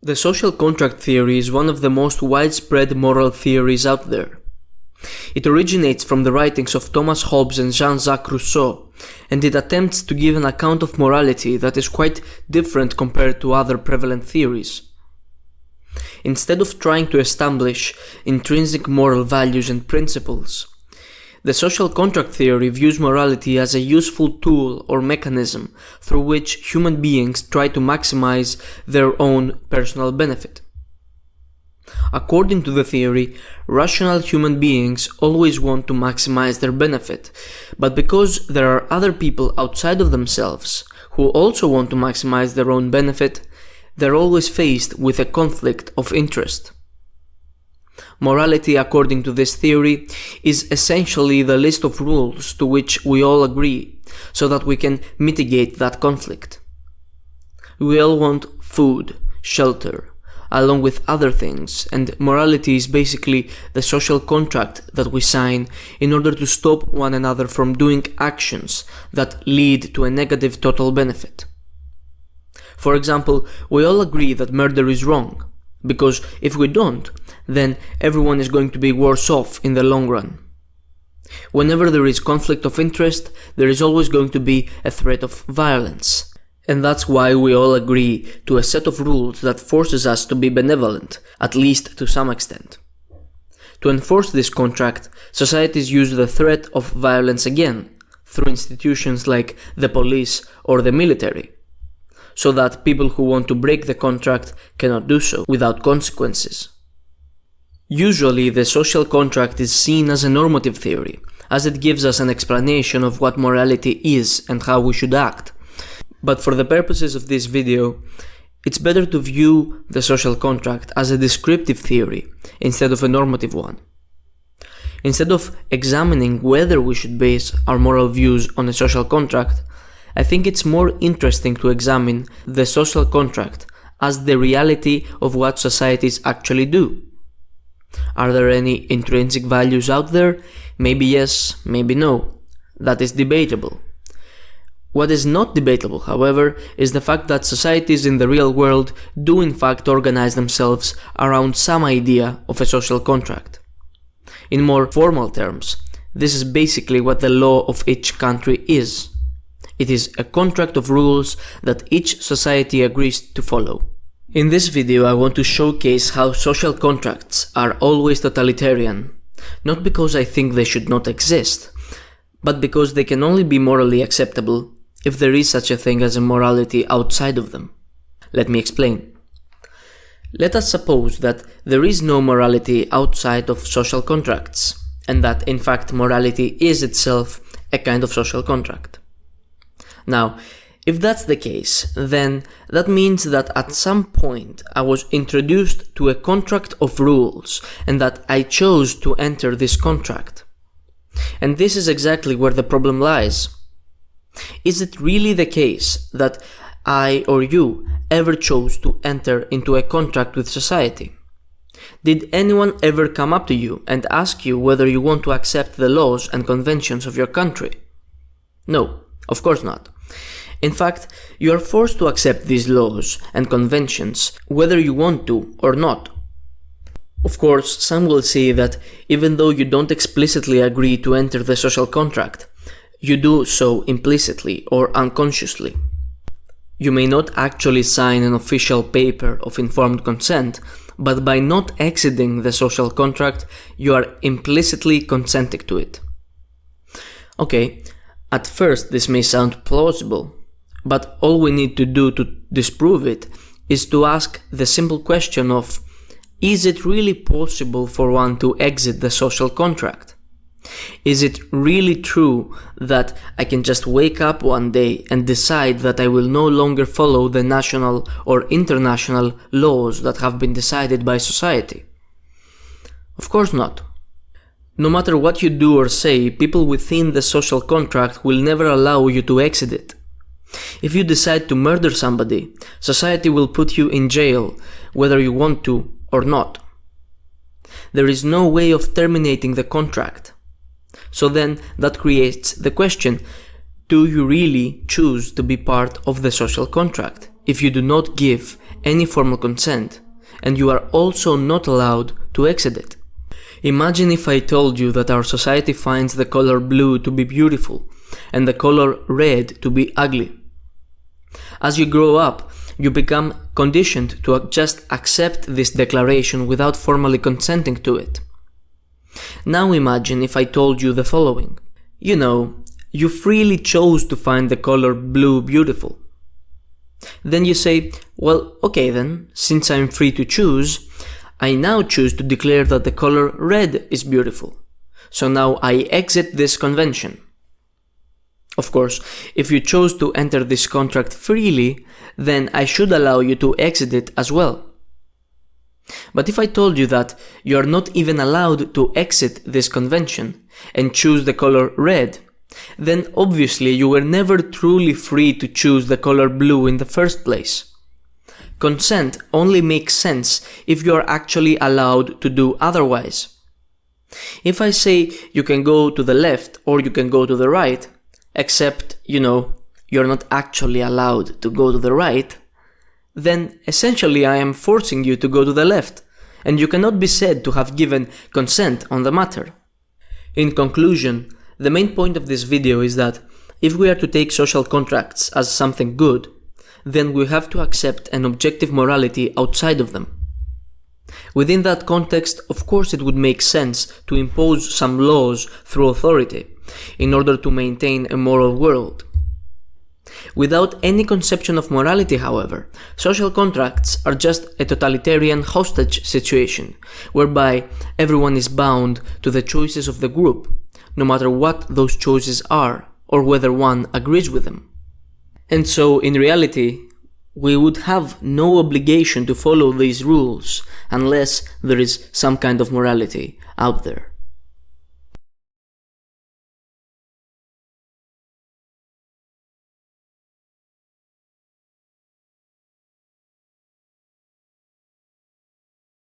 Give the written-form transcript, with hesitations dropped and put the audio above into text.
The social contract theory is one of the most widespread moral theories out there. It originates from the writings of Thomas Hobbes and Jean-Jacques Rousseau, and it attempts to give an account of morality that is quite different compared to other prevalent theories. Instead of trying to establish intrinsic moral values and principles, the social contract theory views morality as a useful tool or mechanism through which human beings try to maximize their own personal benefit. According to the theory, rational human beings always want to maximize their benefit, but because there are other people outside of themselves who also want to maximize their own benefit, they're always faced with a conflict of interest. Morality, according to this theory, is essentially the list of rules to which we all agree, so that we can mitigate that conflict. We all want food, shelter, along with other things, and morality is basically the social contract that we sign in order to stop one another from doing actions that lead to a negative total benefit. For example, we all agree that murder is wrong, because if we don't, then everyone is going to be worse off in the long run. Whenever there is conflict of interest, there is always going to be a threat of violence. And that's why we all agree to a set of rules that forces us to be benevolent, at least to some extent. To enforce this contract, societies use the threat of violence again, through institutions like the police or the military, so that people who want to break the contract cannot do so without consequences. Usually, the social contract is seen as a normative theory, as it gives us an explanation of what morality is and how we should act. But for the purposes of this video, it's better to view the social contract as a descriptive theory instead of a normative one. Instead of examining whether we should base our moral views on a social contract, I think it's more interesting to examine the social contract as the reality of what societies actually do. Are there any intrinsic values out there? Maybe yes, maybe no. That is debatable. What is not debatable, however, is the fact that societies in the real world do in fact organize themselves around some idea of a social contract. In more formal terms, this is basically what the law of each country is. It is a contract of rules that each society agrees to follow. In this video, I want to showcase how social contracts are always totalitarian, not because I think they should not exist, but because they can only be morally acceptable if there is such a thing as a morality outside of them. Let me explain. Let us suppose that there is no morality outside of social contracts, and that in fact morality is itself a kind of social contract. Now, if that's the case, then that means that at some point I was introduced to a contract of rules and that I chose to enter this contract. And this is exactly where the problem lies. Is it really the case that I or you ever chose to enter into a contract with society? Did anyone ever come up to you and ask you whether you want to accept the laws and conventions of your country? No, of course not. In fact, you are forced to accept these laws and conventions whether you want to or not. Of course, some will say that even though you don't explicitly agree to enter the social contract, you do so implicitly or unconsciously. You may not actually sign an official paper of informed consent, but by not exiting the social contract, you are implicitly consenting to it. Okay, at first this may sound plausible, but all we need to do to disprove it is to ask the simple question of, is it really possible for one to exit the social contract? Is it really true that I can just wake up one day and decide that I will no longer follow the national or international laws that have been decided by society? Of course not. No matter what you do or say, people within the social contract will never allow you to exit it. If you decide to murder somebody, society will put you in jail, whether you want to or not. There is no way of terminating the contract. So then that creates the question, do you really choose to be part of the social contract if you do not give any formal consent, and you are also not allowed to exit it. Imagine if I told you that our society finds the color blue to be beautiful and the color red to be ugly. As you grow up, you become conditioned to just accept this declaration without formally consenting to it. Now imagine if I told you the following. You know, you freely chose to find the color blue beautiful. Then you say, well, okay then, since I'm free to choose, I now choose to declare that the color red is beautiful. So now I exit this convention. Of course, if you chose to enter this contract freely, then I should allow you to exit it as well. But if I told you that you are not even allowed to exit this convention and choose the color red, then obviously you were never truly free to choose the color blue in the first place. Consent only makes sense if you are actually allowed to do otherwise. If I say you can go to the left or you can go to the right, except, you're not actually allowed to go to the right, then essentially I am forcing you to go to the left, and you cannot be said to have given consent on the matter. In conclusion, the main point of this video is that if we are to take social contracts as something good, then we have to accept an objective morality outside of them. Within that context, of course it would make sense to impose some laws through authority in order to maintain a moral world. Without any conception of morality, however, social contracts are just a totalitarian hostage situation, whereby everyone is bound to the choices of the group, no matter what those choices are, or whether one agrees with them. And so, in reality, we would have no obligation to follow these rules unless there is some kind of morality out there.